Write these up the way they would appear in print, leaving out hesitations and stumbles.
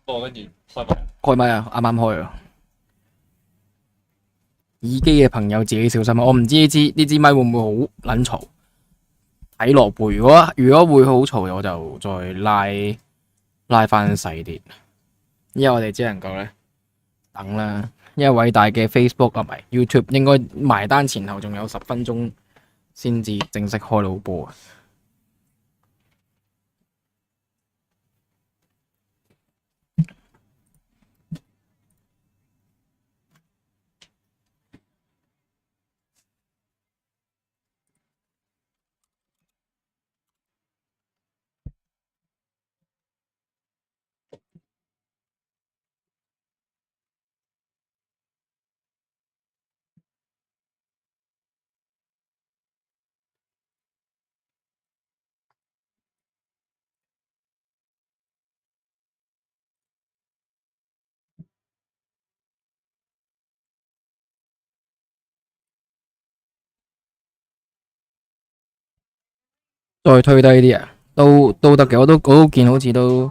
跟住開咪。開咪啊，啱啱開啊！耳機嘅朋友自己小心啊！我唔知呢支咪會唔會好撚嘈，睇落背。如果會好嘈，我就再拉翻細啲。因為我哋只能夠咧等啦。因為偉大嘅 Facebook 啊，唔係 YouTube 應該埋單前後仲有10分鐘先至正式開到播。再推低啲啊，都得嘅，我都見好似都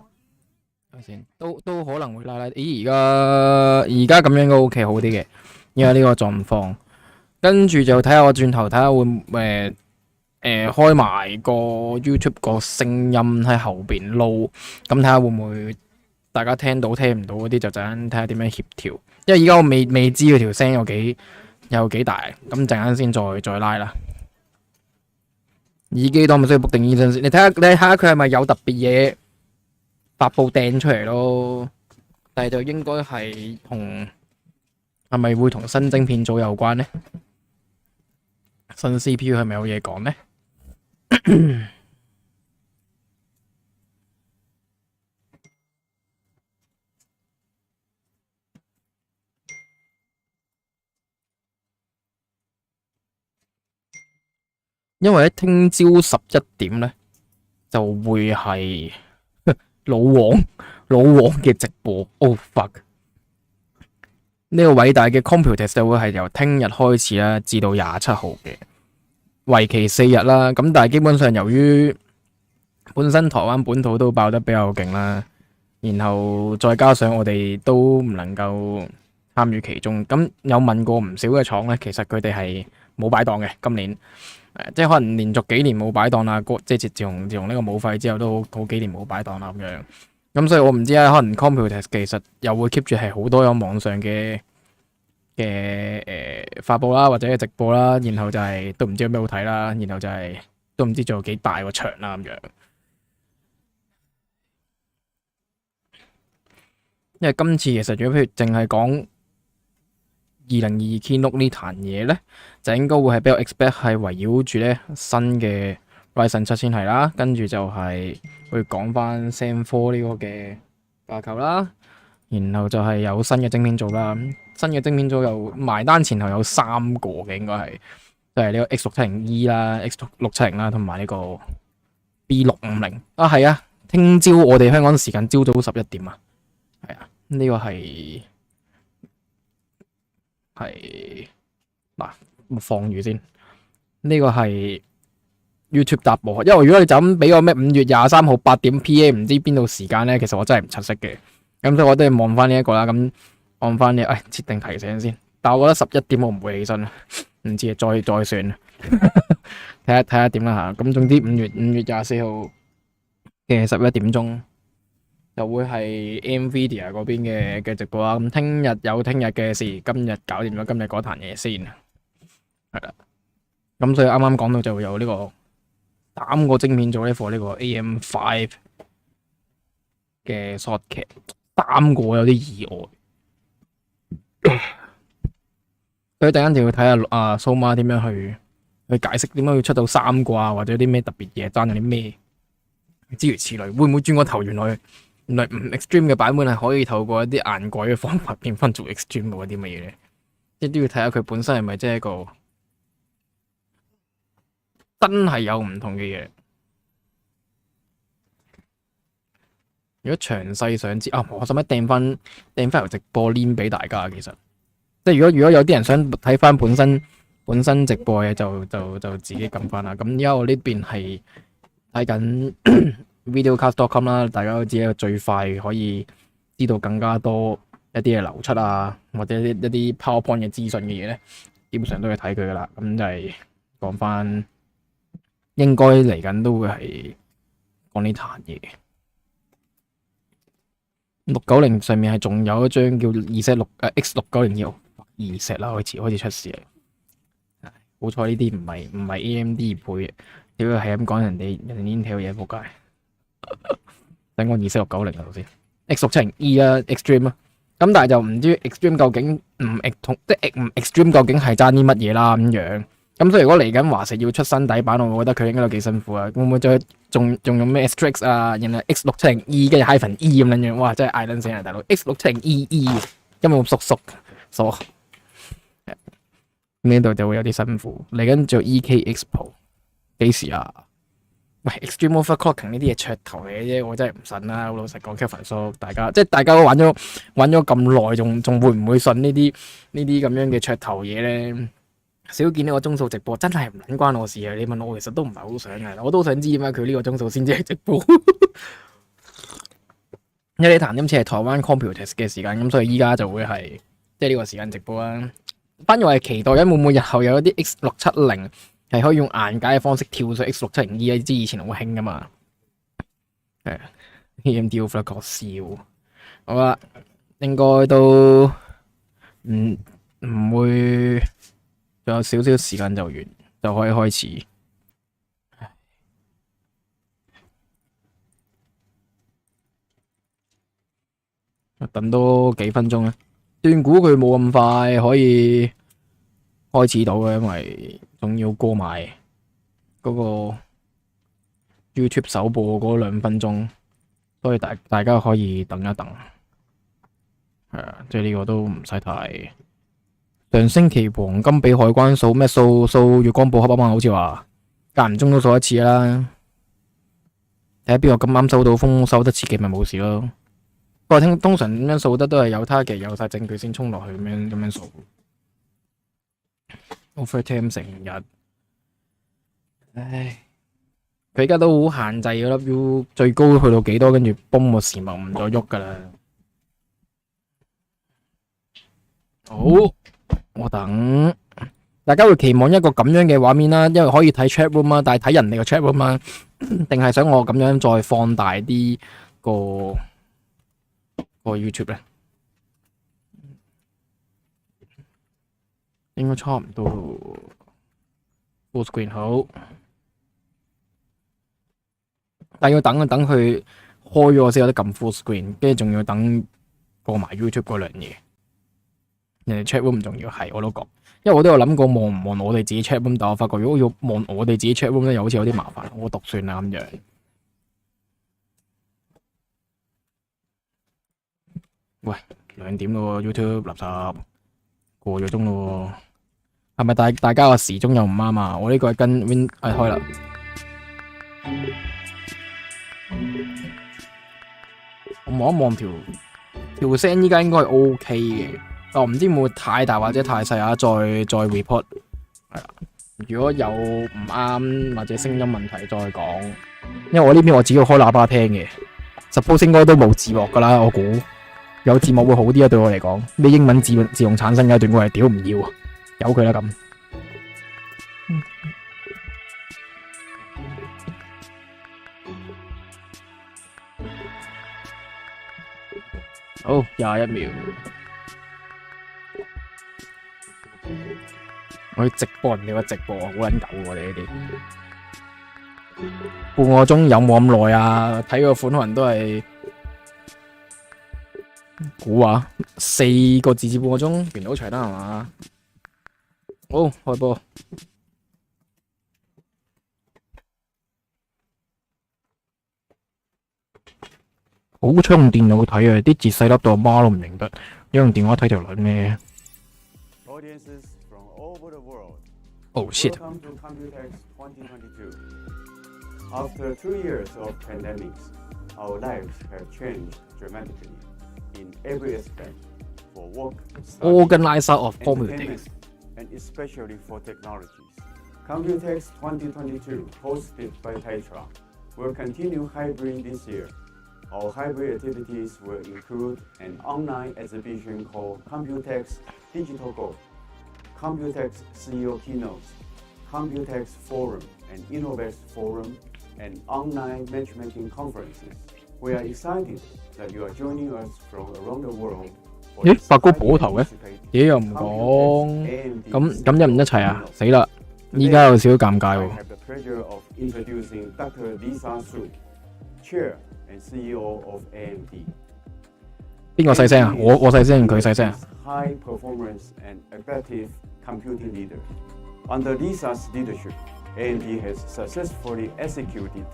都可能會拉。咦，而家咁樣都 OK 好啲嘅，因為呢個狀況。跟住就睇下我轉頭睇下會開埋個 YouTube 個聲音喺後邊撈，咁睇下會唔會大家聽到聽唔到嗰啲就陣間睇下點樣協調。因為而家我未知佢條聲有幾大，咁陣間先再拉啦。耳機當咪需要 book 定醫生先，你睇下佢係咪有特別嘢發布掟出嚟咯？但係就應該係咪會同新晶片組有關呢？新 CPU 係咪有嘢講呢？因為喺聽朝11點咧，就會係老王嘅直播。Oh fuck！呢個偉大嘅 Computex 就會係由聽日開始啦，至到27號嘅，為期4日啦。咁但係基本上由於本身台灣本土都爆得比較勁啦，然後再加上我哋都唔能夠參與其中，咁有問過唔少嘅廠咧，其實佢哋係冇擺檔嘅今年。即係可能連續幾年冇擺檔啦，即係自從呢個武肺之後都好幾年冇擺檔啦咁樣。咁所以我唔知啊，可能 Computex 其實又會 keep 住係好多有網上嘅發佈啦，或者直播啦，然後就係都唔知有咩好睇啦，然後就係都唔知做幾大個場啦咁樣。因為今次其實如果譬如淨係講2022 Keynote 呢壇嘢咧，就應該會係比較 expect 係圍繞住咧新嘅 Ryzen 7000系啦，跟住就係會講翻 Zen 4呢個嘅架構啦，然後就係有新嘅晶片組啦，新嘅晶片組又埋單前後有3個嘅，應該係就係呢個 X670E 啦、X670啦，同埋呢個 B650啊，係啊，聽朝我哋香港時間朝早11點啊，係啊，呢個係嗱，放住先。呢個係 YouTube 答播，因為如果你就咁俾我咩5月23號8點 PM 唔知邊度時間咧，其實我真係唔出色嘅。咁所以我都要望翻呢一個啦。咁按翻呢，設定提醒先。但係我覺得11點我唔會起身，唔知再算。睇下點啦嚇。咁總之5月24號嘅11點鐘就會係 NVIDIA 嗰邊嘅直播啦。咁聽日有聽日嘅事，今日搞掂咗今日嗰壇嘢先，係啦。咁所以啱啱講到就會有呢個3個晶片組呢貨呢個 AM5 嘅 short 劇，3個有啲意外。所以陣間就要睇下蘇媽點樣去解釋點解要出到3個啊，或者啲咩特別嘢爭咗啲咩，諸如此類。會唔會轉個頭？原來唔 extreme 嘅版本係可以透過一啲硬改嘅方法變翻做 extreme 嗰啲乜嘢咧？即係都要睇下佢本身係咪即係一個真係有唔同嘅嘢。如果詳細想知我使唔使掟翻條直播 link 俾大家？其實即係如果有啲人想睇翻本身直播嘅，就自己撳翻啦。咁而家我呢邊係睇緊videocast.com 啦，大家都知最快可以知道更加多一啲嘅流出啊，或者一啲 PowerPoint 嘅資訊嘅嘢咧，基本上都要睇佢噶啦。咁就係講翻，應該嚟緊都會係講呢壇嘢。690上面係仲有一張叫 X690 二石啦，開始出事嚟。好彩呢啲唔係 AMD 配嘅，屌係咁講人哋 Intel 嘢仆街。等我24690啊，先 X670E 啊 Extreme 啊，咁但係就唔知 Extreme 究竟唔 Extreme 究竟係爭啲乜嘢啦咁樣。咁所以如果嚟緊華碩要出新底版，我覺得佢應該都幾辛苦啊。會唔會再仲用咩 Strix 啊，然後 X670E 跟住 -E 咁樣樣，哇！真係嗌撚死人大佬 X670E 根本縮傻。呢度就會有啲辛苦。嚟緊做 EK Expo 幾時啊？喂 ，Extreme Overclocking 呢啲嘢噱頭嚟嘅啫，我真係唔信啦。好老實講 Kevin 叔，大家都玩咗咁耐，仲會唔會信呢啲咁樣嘅噱頭嘢咧？少見呢個鐘數直播真係唔撚關我事啊！你問我，其實都唔係好想嘅，我都想知點解佢呢個鐘數先至係直播。因為你談今次係台灣 Computex 嘅時間，咁所以依家就會係即係呢個時間直播啦。反而我係期待緊會唔會日後有一啲 X670係可以用硬解嘅方式跳上 X670E，知以前好興噶嘛。AMD Overclock 笑，好啦，應該都唔會，仲有少少時間就完，就可以開始。等多幾分鐘啦。斷估佢冇咁快可以開始到嘅，因為仲要過埋嗰個 YouTube 首播嗰2分鐘，所以大家可以等一等。係啊，即係呢個都唔使太。上星期黃金俾海關掃咩掃月光寶盒啊嘛，好似話間唔中都掃一次啦。睇下邊個咁啱收到風收得切嘅咪冇事咯。不過通常咁樣掃得都係有target有晒證據先衝落去咁樣掃。Overtime 成日，唉，佢而家都好限制嗰粒 U 最高去到幾多，跟住崩個時脈唔再喐噶啦。好，我等大家會期望一個咁樣嘅畫面啦，因為可以睇 chat room 啊，但係睇人哋個 chat room 啊，定係想我咁樣再放大啲個 YouTube 咧？應該差唔多 full screen 好，但要等佢開咗我先有得撳 full screen， 跟住仲要等過埋 YouTube 嗰兩嘢。人哋 chat room 唔重要，係我都講，因為我都有諗過望唔望我哋自己 chat room， 但我發覺如果要望我哋自己 chat room 咧，又好似有啲麻煩，我讀算啦咁樣。喂，2點咯 ，YouTube 垃圾過咗鐘咯，係咪大家個時鐘又唔啱啊？我呢個係跟 Win 開啦。我望一望條聲，依家應該係 OK 嘅。我唔知會唔會太大或者太細啊？再 report 係啦。如果有唔啱或者聲音問題再講，因為我呢邊我只要開喇叭聽嘅 ，suppose 應該都冇字幕噶啦。我估有字幕會好啲啊，對我嚟講。咩英文自動產生嘅一段我係屌唔要啊，由佢啦咁。好，21秒。我要直播人哋個直播，好撚狗我哋呢啲半個鐘有冇咁耐啊？睇個款可能都係估下4個字至半個鐘，完到齊啦係嘛？好，開播。好彩用電腦睇啊，啲字細粒到阿媽都唔認得，用電話睇條女咩？Oh shit! Welcome to Computex 2022. After 2 years of pandemics, our lives have changed dramatically in every aspect for work, study, Organizer of Computex, and especially for technologies. Computex 2022, hosted by Taitra, will continue hybrid this year. Our hybrid activities will include an online exhibition called Computex Digital Go, Computex CEO Keynotes, Computex Forum and Innovest Forum, and online matchmaking conferences. We are excited that you are joining us from around the world. 咦，發哥補頭嘅，嘢又唔講，咁一唔一齊啊？死啦！依家有少少尷尬喎。I have the pleasure of introducing Dr. Lisa Su, Chair and CEO of AMD. 邊個細聲啊？我細聲，佢細聲。High performance and effective computing leader. Under Lisa's leadership, AMD has successfully executed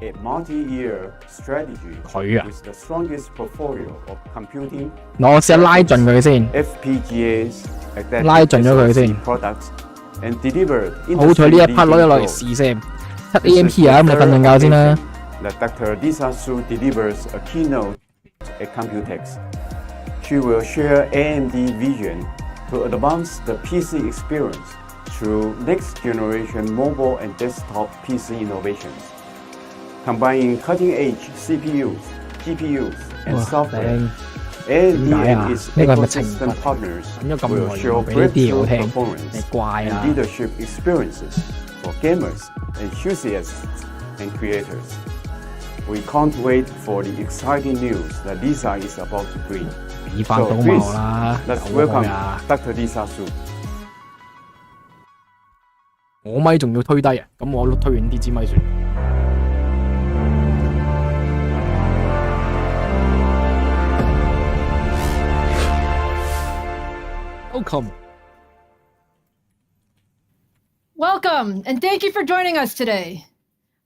a multi-year strategy with the strongest portfolio of computing. 嗱，我試下拉盡佢先。FPGAs, 拉盡咗佢先。products and delivered. 好彩呢一 part 攞嚟試先。7 AMP 啊，咁你瞓陣覺先啦。That Dr. Lisa Su delivers a keynote at Computex. She will share AMD vision to advance the PC experience through next-generation mobile and desktop PC innovations, combining cutting-edge CPUs, GPUs, and software. AMD and its ecosystem partners will show breakthrough performance and leadership experiences for gamers, enthusiasts, and creators. We can't wait for the exciting news that Lisa is about to bring. So please, let's welcome Dr. Lisa Su. 我咪仲要推低啊，咁我推遠啲支咪算。Welcome, and thank you for joining us today.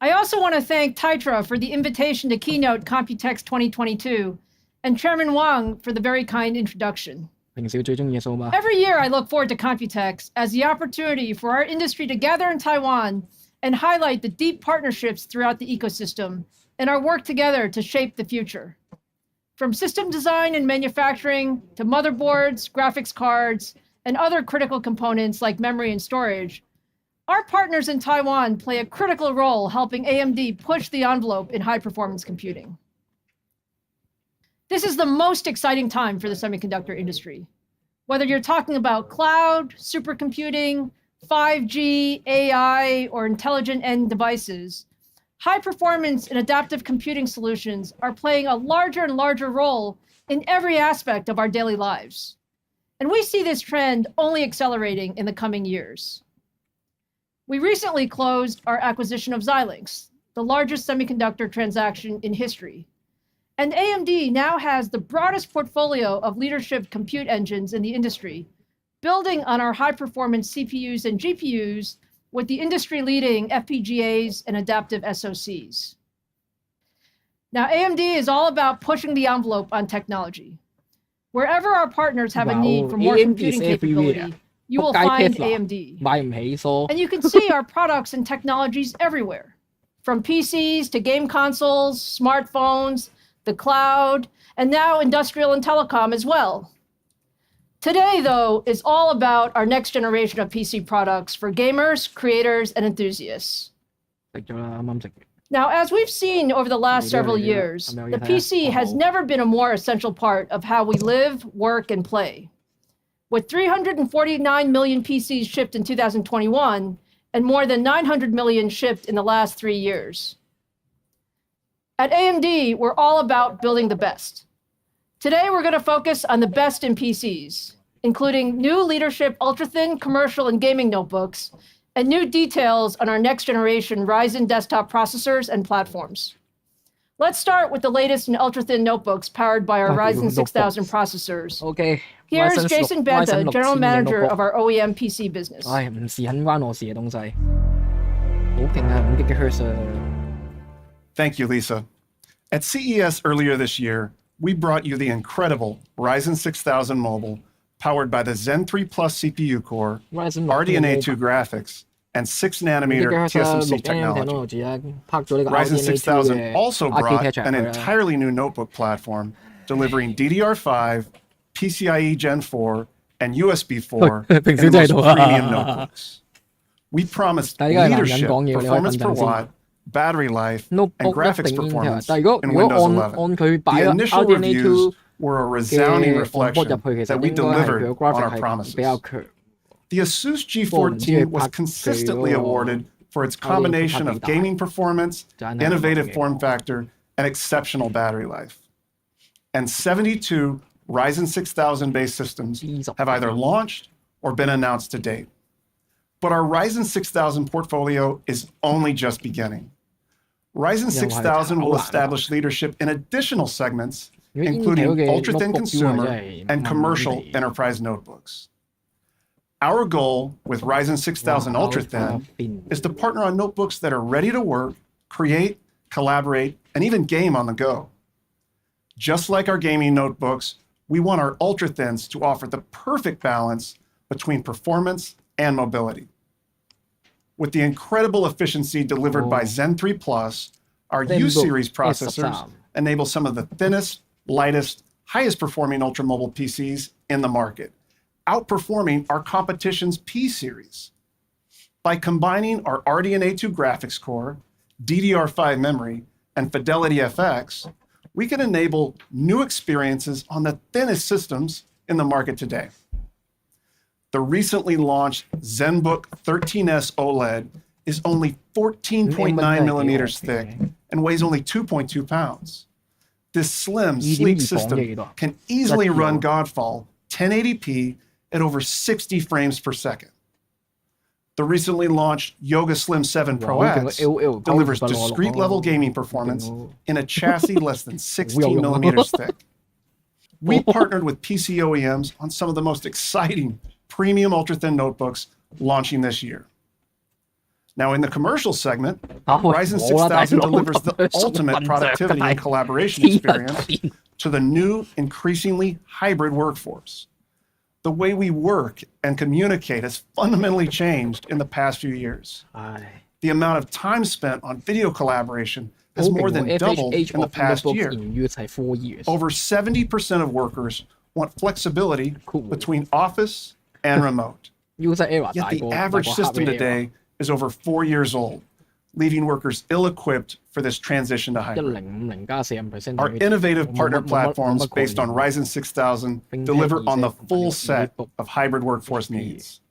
I also want to thank Taitra for the invitation to Keynote Computex 2022, and Chairman Wang for the very kind introduction. Every year I look forward to Computex as the opportunity for our industry to gather in Taiwan and highlight the deep partnerships throughout the ecosystem and our work together to shape the future. From system design and manufacturing to motherboards, graphics cards, and other critical components like memory and storage, our partners in Taiwan play a critical role helping AMD push the envelope in high-performance computing. This is the most exciting time for the semiconductor industry. Whether you're talking about cloud, supercomputing, 5G, AI, or intelligent end devices, high-performance and adaptive computing solutions are playing a larger and larger role in every aspect of our daily lives. And we see this trend only accelerating in the coming years. We recently closed our acquisition of Xilinx, the largest semiconductor transaction in history. And AMD now has the broadest portfolio of leadership compute engines in the industry, building on our high-performance CPUs and GPUs with the industry-leading FPGAs and adaptive SoCs. Now, AMD is all about pushing the envelope on technology. Wherever our partners have a need for more computing capability, you will find AMD. And you can see our products and technologies everywhere, from PCs to game consoles, smartphones, the cloud, and now industrial and telecom as well. Today, though, is all about our next generation of PC products for gamers, creators, and enthusiasts. Now, as we've seen over the last several years, the PC has never been a more essential part of how we live, work, and play. With 349 million PCs shipped in 2021 and more than 900 million shipped in the last 3 years. At AMD, we're all about building the best. Today, we're going to focus on the best in PCs, including new leadership ultra-thin commercial and gaming notebooks, and new details on our next-generation Ryzen desktop processors and platforms. Let's start with the latest in ultra-thin notebooks powered by our Ryzen 6000 processors. Okay. Here's Jason Banta, General Manager of our OEM PC business. Thank you, Lisa. At CES earlier this year, we brought you the incredible Ryzen 6000 Mobile, powered by the Zen 3 Plus CPU core, RDNA 2 graphics, and 6nm TSMC technology. Ryzen 6000 also brought an entirely new notebook platform, delivering DDR5, PCIe Gen 4, and USB 4 in the most premium notebooks. We promised leadership, performance per watt, battery life, and notebook graphics 一定 Intel， performance 但係如果 in 如果 Windows 按 11. 佢擺 The 咗 initial RDNA reviews were a resounding 嘅 onboard reflection 入去，其 that 實 we 應該係佢 delivered 嘅 on graphic our 係 promises. 比較強。 The Asus 不過唔知 G14 佢 was 拍佢 consistently 嗰個 awarded for its RDNA combination 拍 of 幾大 gaming performance, 真係 innovative 唔 form 錯嘅 factor, and exceptional battery life. And 72 Ryzen 6000 based systems have either launched or been announced to date. But our Ryzen 6000 portfolio is only just beginning. Ryzen 6000 will establish leadership in additional segments, 如果 including Intel 嘅 ultra-thin notebook 真 consumer 係 and 慢慢 commercial 地 enterprise notebooks. Our goal with Ryzen 6000 ultra-thin is to partner on notebooks that are ready to work, create, collaborate, and even game on the go. Just like our gaming notebooks, we want our ultra-thins to offer the perfect balance between performance and mobility. With the incredible efficiency delivered by Zen 3 Plus, our U-series processors enable some of the thinnest, lightest, highest performing ultra-mobile PCs in the market, outperforming our competition's P-series. By combining our RDNA 2 graphics core, DDR5 memory, and Fidelity FX, we can enable new experiences on the thinnest systems in the market today. The recently launched ZenBook 13S OLED is only 14.9 millimeters thick and weighs only 2.2 pounds. This slim, sleek system can easily run Godfall 1080p at over 60 frames per second. The recently launched Yoga Slim 7 Pro X delivers discrete level gaming performance in a chassis less than 16 millimeters thick. We partnered with PC OEMs on some of the most exciting premium ultra-thin notebooks launching this year. Now, in the commercial segment, Ryzen 6000 delivers the ultimate productivity and collaboration experience to the new, increasingly hybrid workforce. The way we work and communicate has fundamentally changed in the past few years. The amount of time spent on video collaboration has more than doubled in the past year. Over 70% of workers want flexibility between office and remote. Yet the average system today is over 4 years old, leaving workers ill-equipped for this transition to hybrid. Our innovative partner platforms based on Ryzen 6000 deliver on the full set of hybrid workforce needs.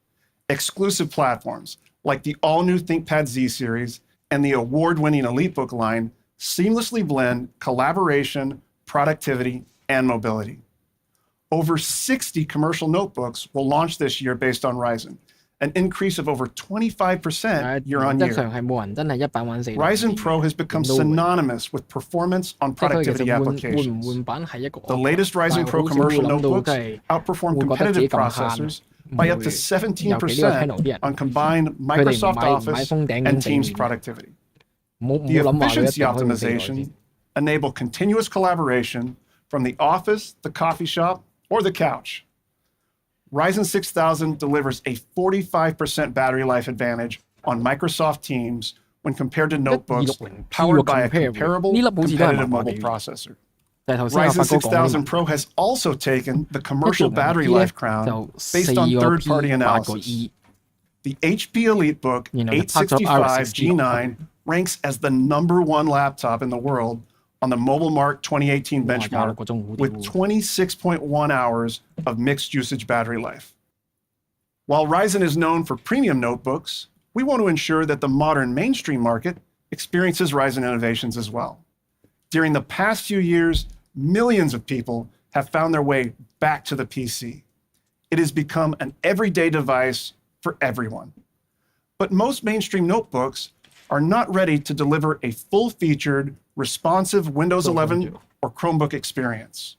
Exclusive platforms like the all-new ThinkPad Z series and the award-winning EliteBook line seamlessly blend collaboration, productivity, and mobility. Over 60 commercial notebooks will launch this year based on Ryzen, an increase of over 25% year on year. Ryzen Pro has become synonymous with performance on productivity applications. The latest Ryzen Pro commercial notebooks outperform competitive processors by up to 17% on combined Microsoft Office and Teams productivity. The efficiency optimization enable continuous collaboration from the office, the coffee shop, or the couch. Ryzen 6000 delivers a 45% battery life advantage on Microsoft Teams when compared to notebooks powered by a comparable competitive mobile processor. Ryzen 6000 Pro has also taken the commercial battery life crown based on third-party analysis. The HP EliteBook 865 G9 ranks as the #1 laptop in the world on the Mobile Mark 2018 benchmark with 26.1 hours of mixed usage battery life. While Ryzen is known for premium notebooks, we want to ensure that the modern mainstream market experiences Ryzen innovations as well. During the past few years, millions of people have found their way back to the PC. It has become an everyday device for everyone. But most mainstream notebooks are not ready to deliver a full-featured, responsive Windows 11 or Chromebook experience.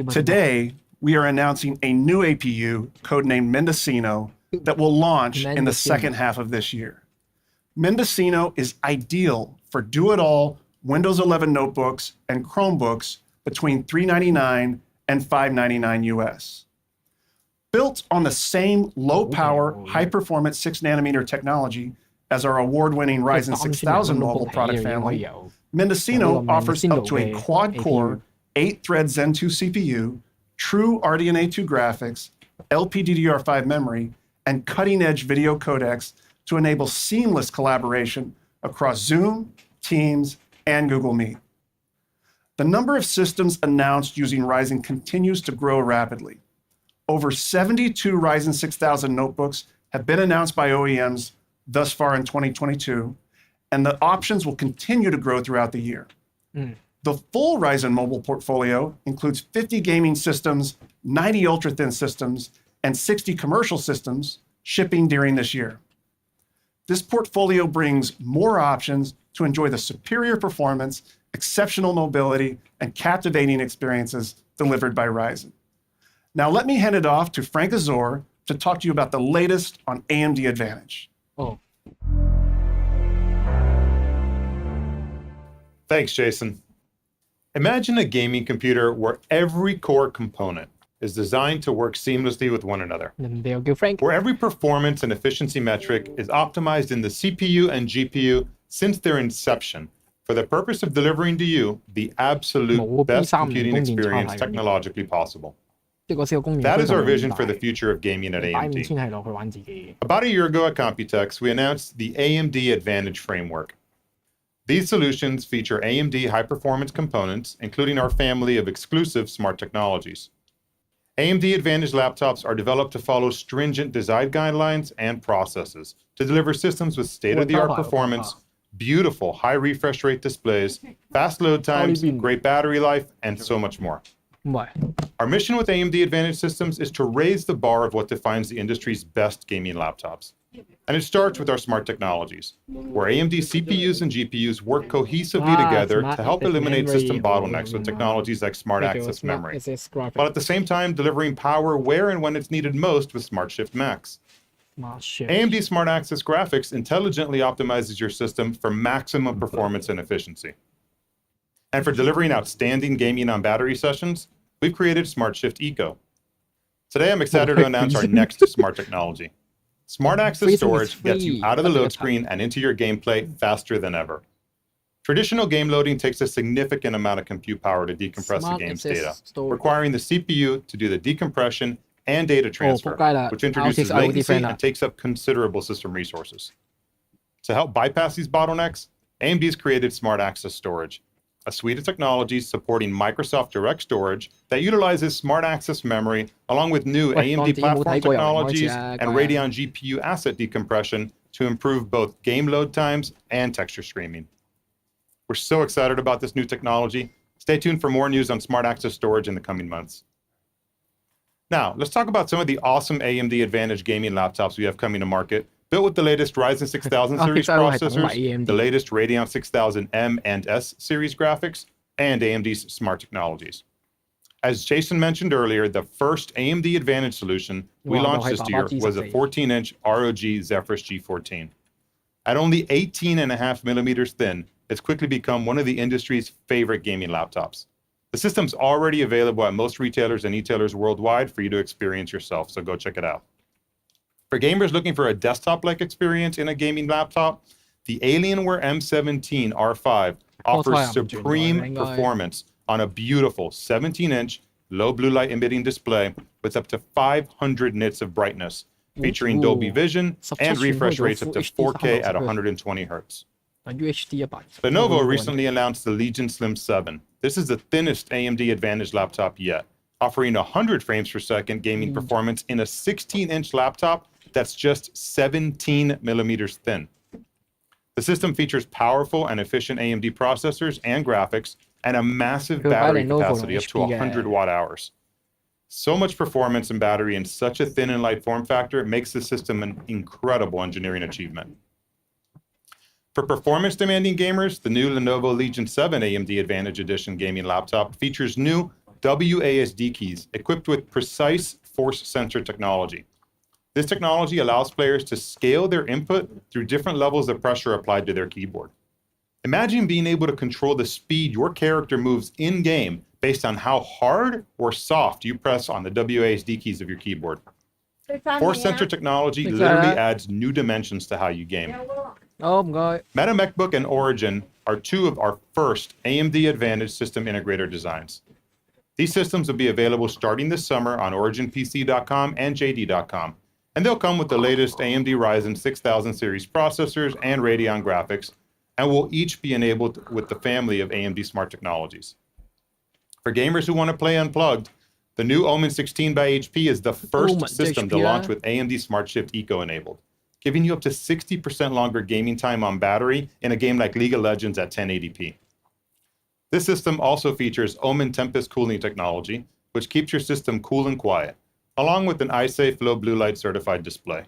Today, we are announcing a new APU codenamed Mendocino that will launch in the second half of this year. Mendocino is ideal for do-it-all Windows 11 notebooks and Chromebooks between $399 and $599 US. Built on the same low-power, high-performance 6nm technology as our award-winning Ryzen 6000 mobile product family, Mendocino offers up to a quad-core, 8-thread Zen 2 CPU, true RDNA 2 graphics, LPDDR5 memory, and cutting-edge video codecs to enable seamless collaboration across Zoom, Teams, and Google Meet. The number of systems announced using Ryzen continues to grow rapidly. Over 72 Ryzen 6000 notebooks have been announced by OEMs thus far in 2022, and the options will continue to grow throughout the year. The full Ryzen mobile portfolio includes 50 gaming systems, 90 ultra-thin systems, and 60 commercial systems shipping during this year. This portfolio brings more options to enjoy the superior performance, exceptional mobility, and captivating experiences delivered by Ryzen. Now let me hand it off to Frank Azor to talk to you about the latest on AMD Advantage. Thanks, Jason. Imagine a gaming computer where every core component is designed to work seamlessly with one another, where every performance and efficiency metric is optimized in the CPU and GPU since their inception for the purpose of delivering to you the absolute best computing experience technologically possible. That is our vision for the future of gaming at AMD. About a year ago at Computex, we announced the AMD Advantage framework. These solutions feature AMD high-performance components, including our family of exclusive smart technologies. AMD Advantage laptops are developed to follow stringent design guidelines and processes to deliver systems with state-of-the-art performance, beautiful high refresh rate displays, fast load times, great battery life, and so much more. Our mission with AMD Advantage systems is to raise the bar of what defines the industry's best gaming laptops. And it starts with our smart technologies, where AMD CPUs and GPUs work cohesively together to help eliminate system bottlenecks with technologies like smart access memory, while at the same time delivering power where and when it's needed most with SmartShift Max. AMD Smart Access Graphics intelligently optimizes your system for maximum performance and efficiency. And for delivering outstanding gaming on battery sessions, we've created SmartShift Eco. Today, I'm excited to announce our next smart technology. Smart Access Storage gets you out of the load screen and into your gameplay faster than ever. Traditional game loading takes a significant amount of compute power to decompress the game's data, requiring the CPU to do the decompression and data transfer, which introduces latency and takes up considerable system resources. To help bypass these bottlenecks, AMD's created Smart Access Storage, a suite of technologies supporting Microsoft Direct Storage that utilizes smart access memory along with new AMD platform technologies and Radeon GPU asset decompression to improve both game load times and texture streaming. We're so excited about this new technology. Stay tuned for more news on Smart Access Storage in the coming months. Now, let's talk about some of the awesome AMD Advantage gaming laptops we have coming to market, built with the latest Ryzen 6000 series processors, the latest Radeon 6000M and S series graphics, and AMD's smart technologies. As Jason mentioned earlier, the first AMD Advantage solution we launched this year was a 14-inch ROG Zephyrus G14. At only 18.5 millimeters thin, it's quickly become one of the industry's favorite gaming laptops. The system's already available at most retailers and e-tailers worldwide for you to experience yourself, so go check it out. For gamers looking for a desktop-like experience in a gaming laptop, the Alienware M17 R5 offers supreme performance on a beautiful 17-inch low blue light emitting display with up to 500 nits of brightness, featuring Dolby Vision and refresh rates up to 4K at 120 Hz. Lenovo recently announced the Legion Slim 7. This is the thinnest AMD Advantage laptop yet, offering 100 frames per second gaming performance in a 16-inch laptop that's just 17 millimeters thin. The system features powerful and efficient AMD processors and graphics and a massive battery capacity up to 100 watt hours. So much performance and battery in such a thin and light form factor makes the system an incredible engineering achievement. For performance-demanding gamers, the new Lenovo Legion 7 AMD Advantage Edition gaming laptop features new WASD keys equipped with precise force sensor technology. This technology allows players to scale their input through different levels of pressure applied to their keyboard. Imagine being able to control the speed your character moves in-game based on how hard or soft you press on the WASD keys of your keyboard. Force sensor technology literally adds new dimensions to how you game. Meta MacBook and Origin are two of our first AMD Advantage system integrator designs. These systems will be available starting this summer on OriginPC.com and JD.com, and they'll come with the latest AMD Ryzen 6000 series processors and Radeon graphics, and will each be enabled with the family of AMD smart technologies. For gamers who want to play unplugged, the new Omen 16 by HP is the first system to launch with AMD Smart Shift Eco enabled, giving you up to 60% longer gaming time on battery in a game like League of Legends at 1080p. This system also features Omen Tempest cooling technology, which keeps your system cool and quiet, along with an iSafe low blue light certified display.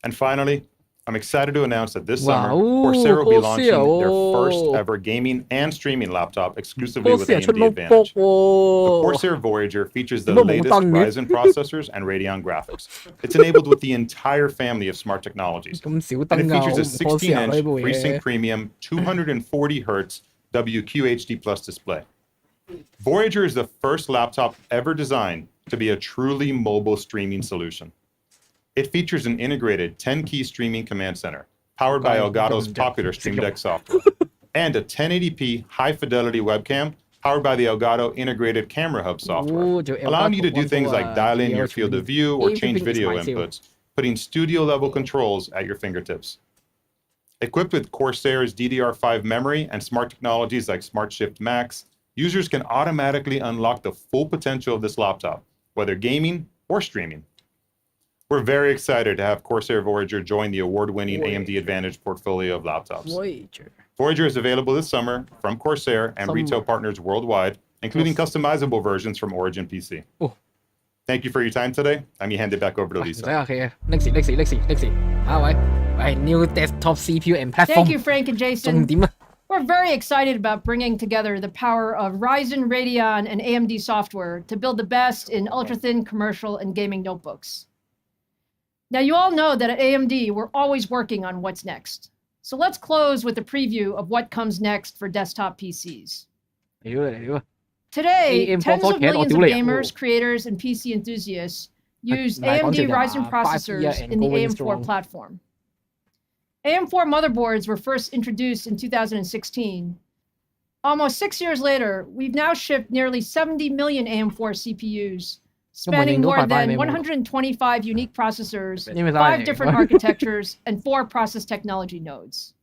And finally, I'm excited to announce that this summer, Corsair will be launching their first ever gaming and streaming laptop exclusively with AMD Advantage. The Corsair Voyager features the latest Ryzen processors and Radeon graphics. It's enabled with the entire family of smart technologies. And it features a 16-inch FreeSync Premium 240Hz WQHD Plus display. Voyager is the first laptop ever designed to be a truly mobile streaming solution. It features an integrated 10-key streaming command center, powered by Elgato's popular Stream Deck software, and a 1080p high-fidelity webcam, powered by the Elgato integrated Camera Hub software, allowing you to do things like dial in your field of view or change video inputs, putting studio-level controls at your fingertips. Equipped with Corsair's DDR5 memory and smart technologies like Smart Shift Max, users can automatically unlock the full potential of this laptop, whether gaming or streaming. We're very excited to have Corsair Voyager join the award-winning AMD Advantage portfolio of laptops. Voyager is available this summer from Corsair and retail partners worldwide, including customizable versions from Origin PC. Thank you for your time today. I'm going to hand it back over to Lisa. New desktop CPU and platform. Thank you, Frank and Jason. We're very excited about bringing together the power of Ryzen, Radeon, and AMD software to build the best in ultra-thin commercial and gaming notebooks. Now, you all know that at AMD, we're always working on what's next. So let's close with a preview of what comes next for desktop PCs. Today, tens of millions of gamers, creators, and PC enthusiasts use AMD Ryzen processors in the AM4 platform. AM4 motherboards were first introduced in 2016. Almost 6 years later, we've now shipped nearly 70 million AM4 CPUs, spanning more than 125 unique processors, 5 different architectures, and 4 process technology nodes.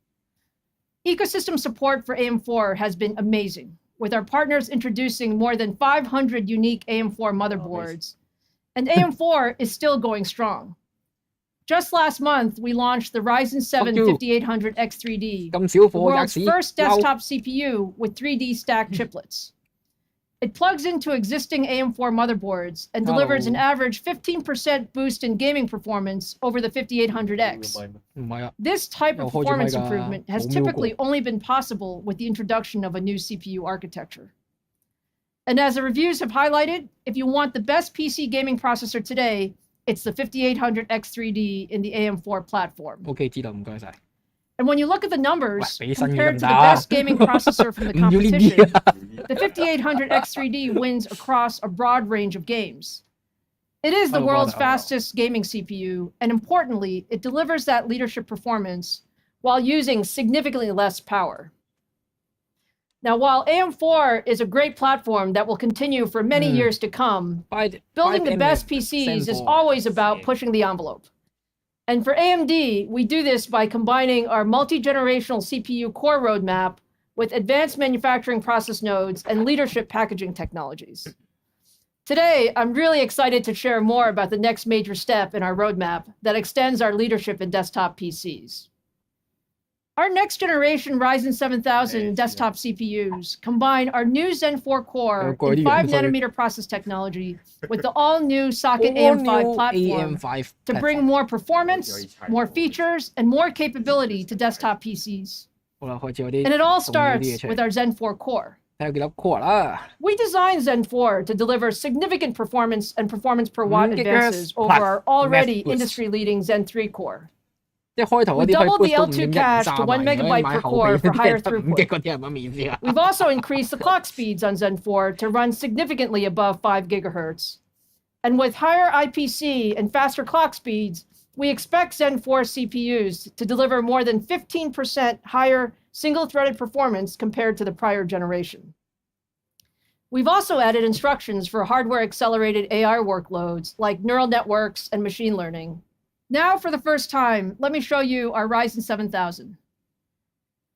Ecosystem support for AM4 has been amazing, with our partners introducing more than 500 unique AM4 motherboards, and AM4 is still going strong. Just last month, we launched the Ryzen 7 5800X3D, the world's first desktop CPU with 3D stacked chiplets. It plugs into existing AM4 motherboards and delivers an average 15% boost in gaming performance over the 5800X. This type of performance improvement has typically only been possible with the introduction of a new CPU architecture. And as the reviews have highlighted, if you want the best PC gaming processor today, it's the 5800X3D in the AM4 platform. And when you look at the numbers, compared to the best gaming processor from the competition, the 5800X3D wins across a broad range of games. It is the world's fastest gaming CPU, and importantly, it delivers that leadership performance while using significantly less power. Now, while AM4 is a great platform that will continue for many years to come, building the best PCs is always about pushing the envelope. And for AMD, we do this by combining our multi-generational CPU core roadmap with advanced manufacturing process nodes and leadership packaging technologies. Today, I'm really excited to share more about the next major step in our roadmap that extends our leadership in desktop PCs. Our next generation Ryzen 7000 desktop CPUs combine our new Zen 4 core and 5nm process technology with the all-new socket AM5 platform to bring more performance, more features, and more capability to desktop PCs. And it all starts with our Zen 4 core. We designed Zen 4 to deliver significant performance and performance per watt advances over our already industry-leading Zen 3 core. We doubled the L2 cache to 1 megabyte per core for higher throughput. We've also increased the clock speeds on Zen 4 to run significantly above 5 gigahertz. And with higher IPC and faster clock speeds, we expect Zen 4 CPUs to deliver more than 15% higher single-threaded performance compared to the prior generation. We've also added instructions for hardware-accelerated AI workloads like neural networks and machine learning. Now, for the first time, let me show you our Ryzen 7000.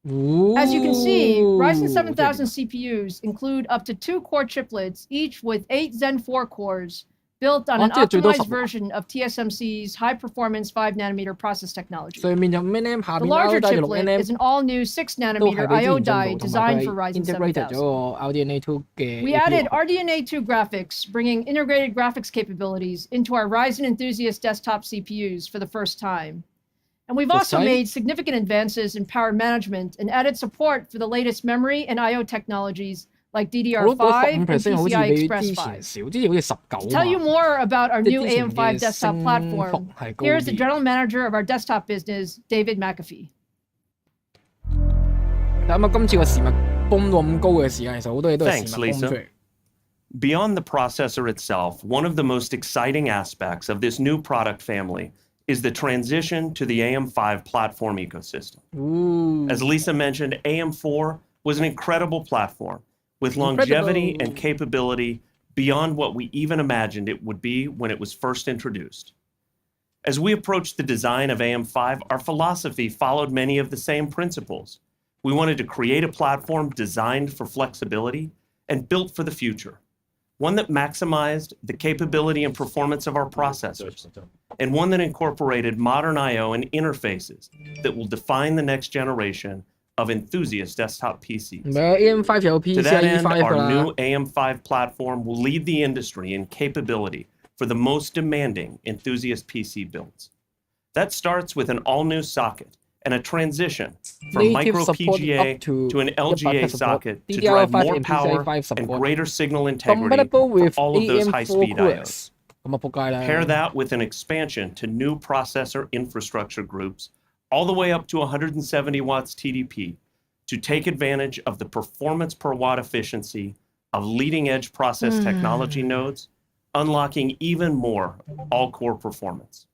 As you can see, Ryzen 7000 CPUs include up to 2 core chiplets, each with 8 Zen 4 cores, built on an optimized version of TSMC's high-performance 5nm process technology. The larger chiplet is an all-new 6nm I/O die designed for Ryzen 7000. We added RDNA2 graphics, bringing integrated graphics capabilities into our Ryzen enthusiast desktop CPUs for the first time. And we've also made significant advances in power management and added support for the latest memory and I/O technologies like DDR5 and PCI Express 5. To tell you more about our new AM5 desktop platform, here's the general manager of our desktop business, David McAfee. Thanks, Lisa. Beyond the processor itself, one of the most exciting aspects of this new product family is the transition to the AM5 platform ecosystem. As Lisa mentioned, AM4 was an incredible platform with longevity and capability beyond what we even imagined it would be when it was first introduced. As we approached the design of AM5, our philosophy followed many of the same principles. We wanted to create a platform designed for flexibility and built for the future, one that maximized the capability and performance of our processors, and one that incorporated modern I/O and interfaces that will define the next generation of enthusiast desktop PCs. To that end, our new AM5 platform will lead the industry in capability for the most demanding enthusiast PC builds. That starts with an all-new socket and a transition from micro PGA to an LGA socket to drive more power and greater signal integrity for all of those high-speed IOs. Pair that with an expansion to new processor infrastructure groups all the way up to 170 watts TDP to take advantage of the performance per watt efficiency of leading-edge process technology nodes, unlocking even more all-core performance.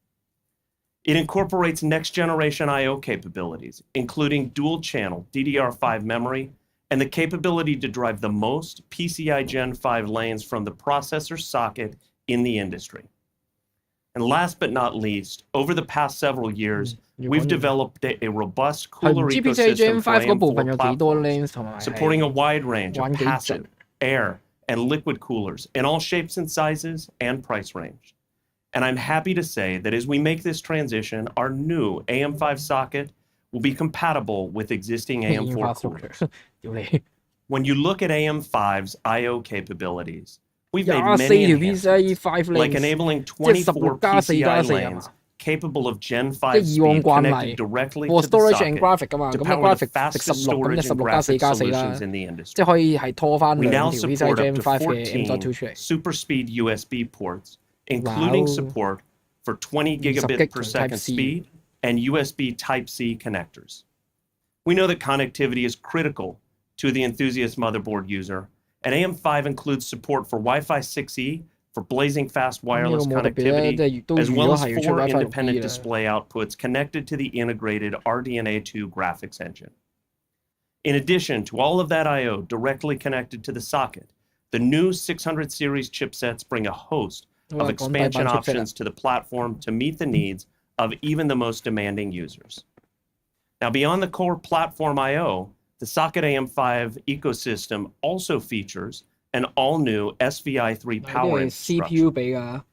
It incorporates next-generation I/O capabilities, including dual-channel DDR5 memory and the capability to drive the most PCI Gen 5 lanes from the processor socket in the industry. And last but not least, over the past several years, we've developed a robust cooler ecosystem for AM4 platforms, supporting a wide range of passive, air, and liquid coolers in all shapes and sizes and price range. And I'm happy to say that as we make this transition, our new AM5 socket will be compatible with existing AM4 coolers. When you look at AM5's I/O capabilities, we've made many enhancements, like enabling 24 PCI lanes capable of Gen 5 speed connected directly to the socket to power the fastest storage and graphics solutions in the industry. We now support up to 14 super speed USB ports, including support for 20 gigabit per second speed and USB Type-C connectors. We know that connectivity is critical to the enthusiast motherboard user, and AM5 includes support for Wi-Fi 6E for blazing fast wireless connectivity, as well as 4 independent display outputs connected to the integrated RDNA2 graphics engine. In addition to all of that I/O directly connected to the socket, the new 600 series chipsets bring a host of expansion options to the platform to meet the needs of even the most demanding users. Now, beyond the core platform I/O, the socket AM5 ecosystem also features an all-new SVI3 power infrastructure.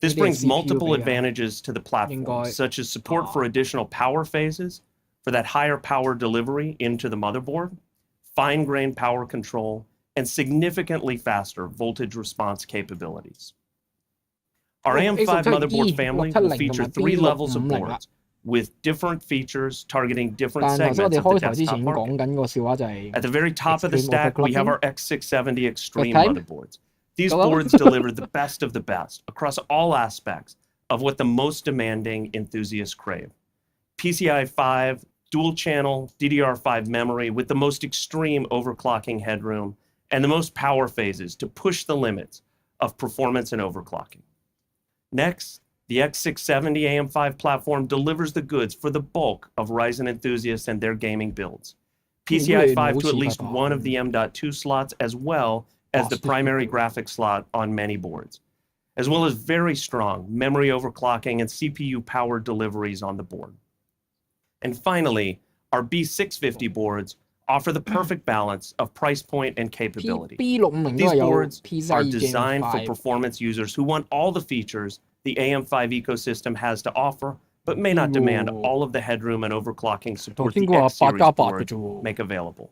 This brings multiple advantages to the platform, such as support for additional power phases, for that higher power delivery into the motherboard, fine-grained power control, and significantly faster voltage response capabilities. Our AM5 motherboard family will feature 3 levels of boards with different features targeting different segments of the desktop market. At the very top of the stack, we have our X670 Extreme motherboards. These boards deliver the best of the best across all aspects of what the most demanding enthusiasts crave. PCI 5, dual-channel DDR5 memory with the most extreme overclocking headroom and the most power phases to push the limits of performance and overclocking. Next, the X670 AM5 platform delivers the goods for the bulk of Ryzen enthusiasts and their gaming builds. PCI 5 to at least one of the M.2 slots, as well as the primary graphics slot on many boards. as well as very strong memory overclocking and CPU power deliveries on the board. And finally, our B650 boards offer the perfect balance of price point and capability. These boards are designed for performance users who want all the features the AM5 ecosystem has to offer, but may not demand all of the headroom and overclocking support the X series boards make available.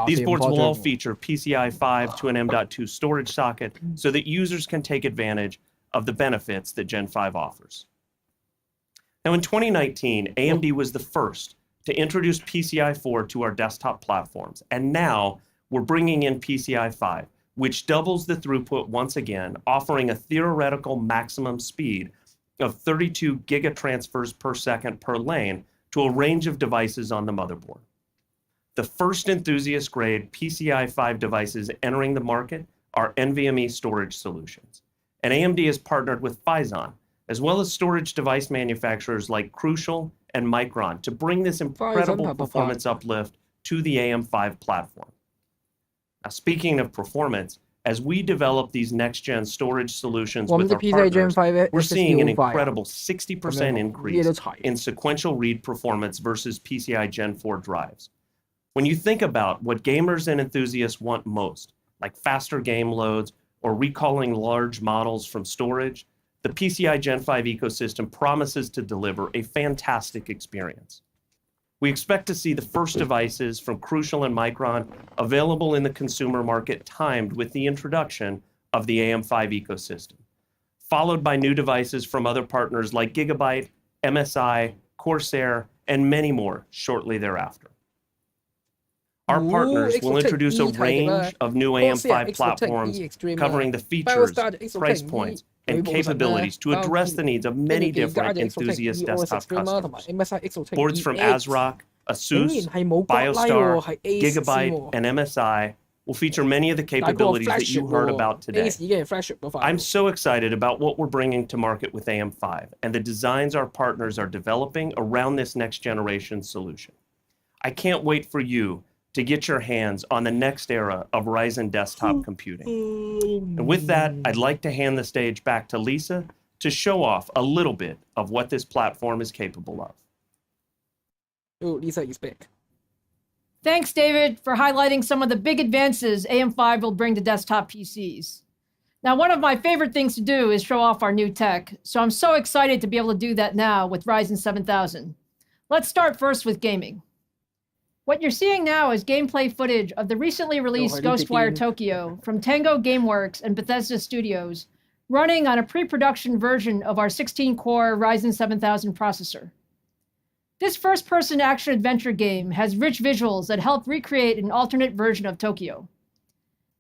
These boards will all feature PCI 5 to an M.2 storage socket so that users can take advantage of the benefits that Gen 5 offers. Now, in 2019, AMD was the first to introduce PCI 4 to our desktop platforms, and now we're bringing in PCI 5, which doubles the throughput once again, offering a theoretical maximum speed of 32 gigatransfers per second per lane to a range of devices on the motherboard. The first enthusiast-grade PCI 5 devices entering the market are NVMe storage solutions, and AMD has partnered with Phison, as well as storage device manufacturers like Crucial and Micron to bring this incredible performance uplift to the AM5 platform. Now, speaking of performance, as we develop these next-gen storage solutions with our partners, we're seeing an incredible 60% increase in sequential read performance versus PCI Gen 4 drives. When you think about what gamers and enthusiasts want most, like faster game loads or recalling large models from storage, the PCI Gen 5 ecosystem promises to deliver a fantastic experience. We expect to see the first devices from Crucial and Micron available in the consumer market timed with the introduction of the AM5 ecosystem, followed by new devices from other partners like Gigabyte, MSI, Corsair, and many more shortly thereafter. Our partners will introduce a range of new AM5 platforms covering the features, price points, and capabilities to address the needs of many different enthusiast desktop customers. Boards from ASRock, ASUS, BioStar, Gigabyte, and MSI will feature many of the capabilities that you heard about today. I'm so excited about what we're bringing to market with AM5 and the designs our partners are developing around this next generation solution. I can't wait for you to get your hands on the next era of Ryzen desktop computing. And with that, I'd like to hand the stage back to Lisa to show off a little bit of what this platform is capable of. Oh, Lisa is back. Thanks, David, for highlighting some of the big advances AM5 will bring to desktop PCs. Now, one of my favorite things to do is show off our new tech, so I'm so excited to be able to do that now with Ryzen 7000. Let's start first with gaming. What you're seeing now is gameplay footage of the recently released Ghostwire Tokyo from Tango Gameworks and Bethesda Studios, running on a pre-production version of our 16-core Ryzen 7000 processor. This first-person action-adventure game has rich visuals that help recreate an alternate version of Tokyo.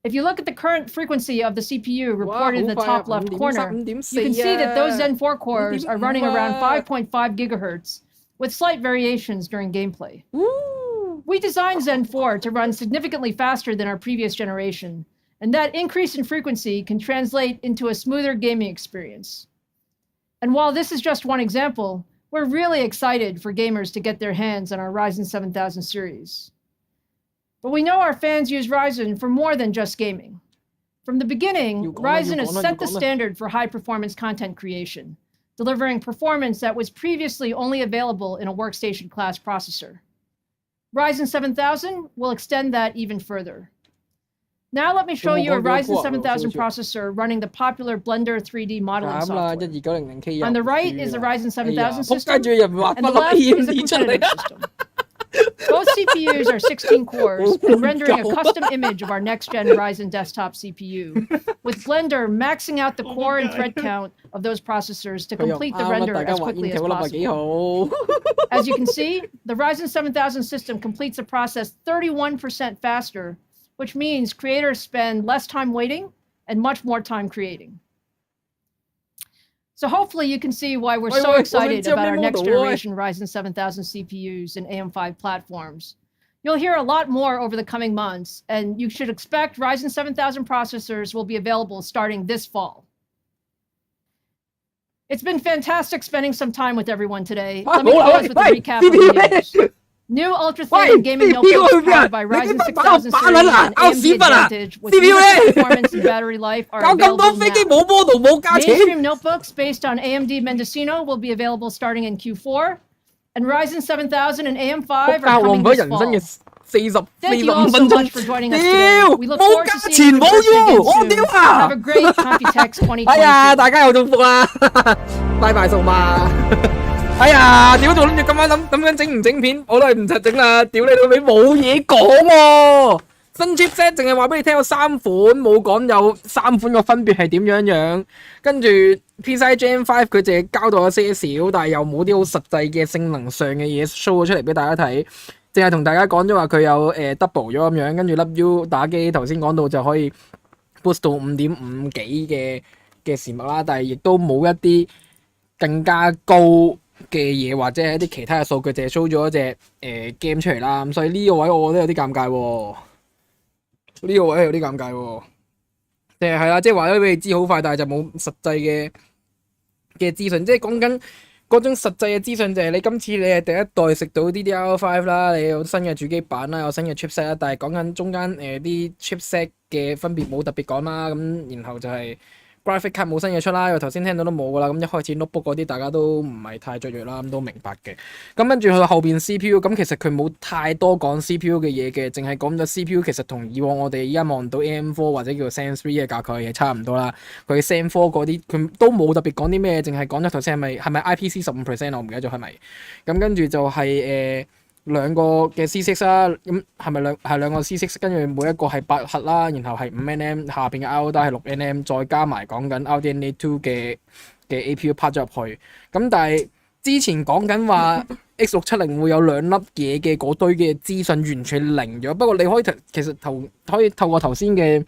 If you look at the current frequency of the CPU reported in the top left corner, you can see that those Zen 4 cores are running around 5.5 gigahertz, with slight variations during gameplay. We designed Zen 4 to run significantly faster than our previous generation, and that increase in frequency can translate into a smoother gaming experience. And while this is just one example, we're really excited for gamers to get their hands on our Ryzen 7000 series. But we know our fans use Ryzen for more than just gaming. From the beginning, Ryzen has set the standard for high-performance content creation, delivering performance that was previously only available in a workstation-class processor. Ryzen 7000 will extend that even further. Now let me show you a Ryzen 7000 processor running the popular Blender 3D modeling software. On the right is the Ryzen 7000 system, and the left is a competitive system. Both CPUs are 16 cores and rendering a custom image of our next-gen Ryzen desktop CPU, with Blender maxing out the core and thread count of those processors to complete the render as quickly as possible. As you can see, the Ryzen 7000 system completes the process 31% faster, which means creators spend less time waiting and much more time creating. So hopefully you can see why we're so excited about our next generation Ryzen 7000 CPUs and AM5 platforms. You'll hear a lot more over the coming months, and you should expect Ryzen 7000 processors will be available starting this fall. It's been fantastic spending some time with everyone today. Let me close with a recap of the news. New ultra-thin gaming notebooks powered by Ryzen 6000 series and AMD Advantage with unique performance and battery life are available now. Mainstream notebooks based on AMD Mendocino will be available starting in Q4, and Ryzen 7000 and AM5 are coming this fall. Thank you all so much for joining us today. We look forward to seeing you in person again soon. Have a great Computex 2022. 哎呀，大家又中伏啦，拜拜數碼。哎呀，屌到諗住今晚諗緊整唔整片，我都係唔實整啦。屌你老味冇嘢講喎，新 chipset 淨係話俾你聽有3款，冇講有3款個分別係點樣。跟住 PCIe Gen 5佢淨係交代咗些少，但係又冇啲好實際嘅性能上嘅嘢 show 咗出嚟俾大家睇。淨係同大家講咗話佢有double 咗咁樣，跟住粒 U 打機頭先講到就可以 boost 到5.5幾嘅時脈啦，但係亦都冇一啲更加高嘅嘢或者係一啲其他嘅數據，淨係 show 咗一隻game 出嚟啦。咁所以呢個位我覺得有啲尷尬喎，呢個位有啲尷尬喎。係啦，即係話咗俾你知好快，但係就冇實際嘅資訊，即係講緊。嗰種實際嘅資訊就係你今次你係第一代食到 DDR5 啦，你有新嘅主機板啦，有新嘅 chipset 啦，但係講緊中間啲 chipset 嘅分別冇特別講啦，咁然後就係 graphic card 冇新嘢出啦，因為頭先聽到都冇噶啦，咁一開始 notebook 嗰啲大家都唔係太雀躍啦，咁都明白嘅。咁跟住去到後邊 CPU， 咁其實佢冇太多講 CPU 嘅嘢嘅，淨係講咗 CPU 其實同以往我哋依家望到 AM4 或者叫做 Zen 3嘅架構嘅嘢差唔多啦。佢 Zen 4嗰啲佢都冇特別講啲咩，淨係講咗頭先係咪 IPC 15%我唔記得咗係咪。咁跟住就係兩個嘅 C6 啦，咁係咪兩個 C6， 跟住每一個係8核啦，然後係5nm， 下邊嘅 I/O 帶係6nm， 再加埋講緊 RDNA 2嘅 APU 拍咗入去。咁但係之前講緊話 X670 會有2粒嘢嘅嗰堆嘅資訊完全零咗。不過你其實可以透過頭先嘅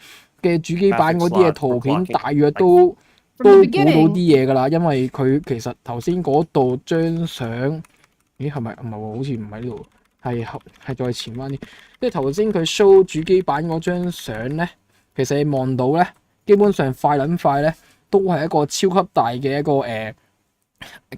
主機版嗰啲嘅圖片，大約都估到啲嘢㗎啦，因為佢其實頭先嗰度張相。咦係咪唔係喎？好似唔喺呢度，係再前翻啲。即係頭先佢 show 主機版嗰張相咧，其實你望到咧，基本上快咧，都係一個超級大嘅一個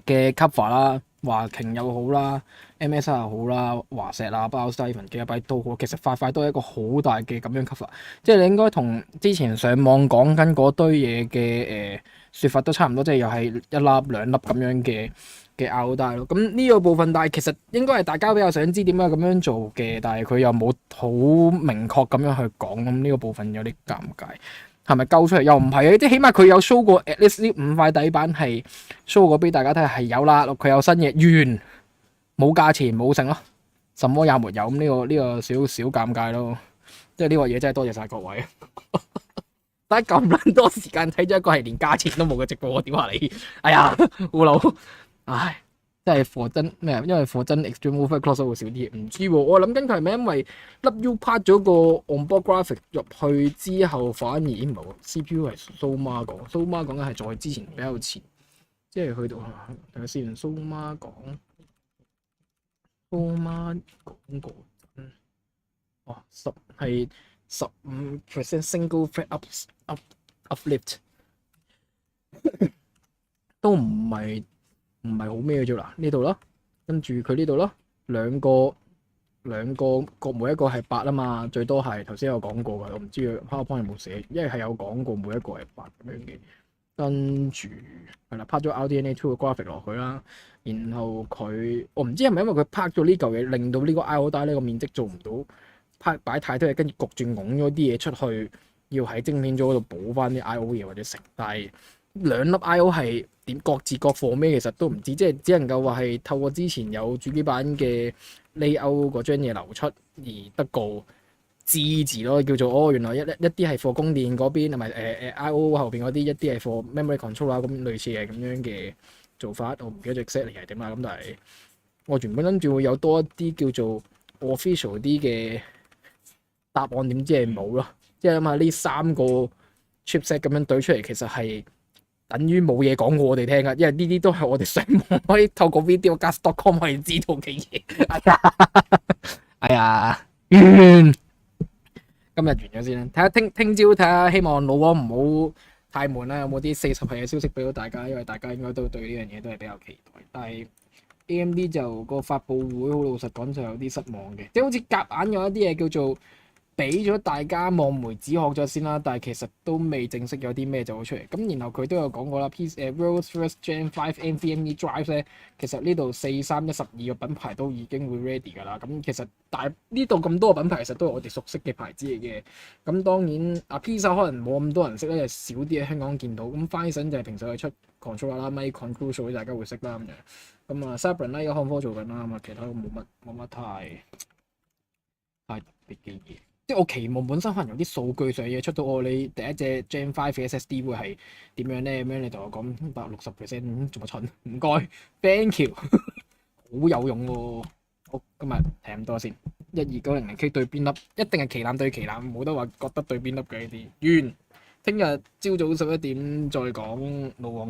嘅 cover 啦，華擎又好啦 ，MSI 又好啦，華碩啊，包 Steven 幾百都好，其實塊都係一個好大嘅咁樣 cover。即係你應該同之前上網講緊嗰堆嘢嘅説法都差唔多，即係又係1粒2粒咁樣嘅 I/O 帶咯。咁呢個部分，但係其實應該係大家比較想知點解咁樣做嘅，但係佢又冇好明確咁樣去講，咁呢個部分有啲尷尬。係咪鳩出嚟？又唔係啊！即係起碼佢有 show 過 at least 呢5塊底板係 show 過俾大家睇係有啦，佢有新嘢，完冇價錢冇剩咯，什麼也沒有。咁呢個少少尷尬咯。即係呢個嘢真係多謝晒各位。大家咁撚多時間睇咗一個係連價錢都冇嘅直播，我屌下你！哎呀，胡佬，唉，真係貨真咩？因為貨真 extreme overclock 會少啲，唔知喎。我諗緊佢係咪因為粒 U 拍咗個 onboard graphic 入去之後，反而唔係喎 CPU 係蘇媽講緊係在之前比較前，即係去到睇下先。蘇媽講過哦係15% single thread uplift 都唔係好咩嘅啫啦，呢度咯，跟住佢呢度咯，兩個各每一個係8啊嘛，最多係頭先有講過㗎，我唔知佢 PowerPoint 有冇寫，因為係有講過每一個係8咁樣嘅，跟住係啦，拍咗 RDNA 2嘅 graphic 落去啦，然後我唔知係咪因為佢拍咗呢嚿嘢，令到呢個 I/O 帶呢個面積做唔到，擺太多嘢，跟住焗住拱咗啲嘢出去，要喺晶片組嗰度補翻啲 I/O 嘢或者成，但係2粒 I/O 係點各自各貨咩？其實都唔知，即係只能夠話係透過之前有主機版嘅 layout 嗰張嘢流出而得個字咯，叫做原來一啲係貨供電嗰邊，同埋I/O 後邊嗰啲一啲係貨 memory control 啦，咁類似係咁樣嘅做法，我唔記得咗 exactly 係點啦。咁但係我原本諗住會有多一啲叫做 official 啲嘅答案，點知係冇咯。即係諗下呢3個 chipset 咁樣對出嚟，其實係等於冇嘢講過我哋聽噶，因為呢啲都係我哋上網可以透過 videocast.com 可以知道嘅嘢。哎呀，今日完咗先啦，睇下聽朝睇下，希望老王唔好太悶啦，有冇啲40係嘅消息俾到大家？因為大家應該都對呢樣嘢都係比較期待，但係 AMD 就個發佈會好老實講就有啲失望嘅，即係好似夾硬有一啲嘢叫做俾咗大家望梅止渴咗先啦，但係其實都未正式有啲咩做咗出嚟。咁然後佢都有講過啦，World's First Gen 5 NVMe Drive 咧，其實呢度4312個品牌都已經會 ready 㗎啦。咁其實但係呢度咁多個品牌其實都係我哋熟悉嘅牌子嚟嘅。咁當然Pizza 可能冇咁多人識咧，就少啲喺香港見到。咁 Phison 就係平時去出 controller 啦，Mic Control 大家會識啦咁樣。咁Cybern 咧有漢科做緊啦，咁其他都冇乜太特別嘅嘢。即係我期望本身可能有啲數據上嘅嘢出到你第一隻 Gen 5嘅 SSD 會係點樣咧？咁樣你同我講160%，仲乜蠢？唔該 ，thank you， 好有用喎。好，今日睇咁多先。12900K 對邊粒？一定係旗艦對旗艦，冇得話覺得對邊粒嘅呢啲。完，聽日朝早11點再講老王。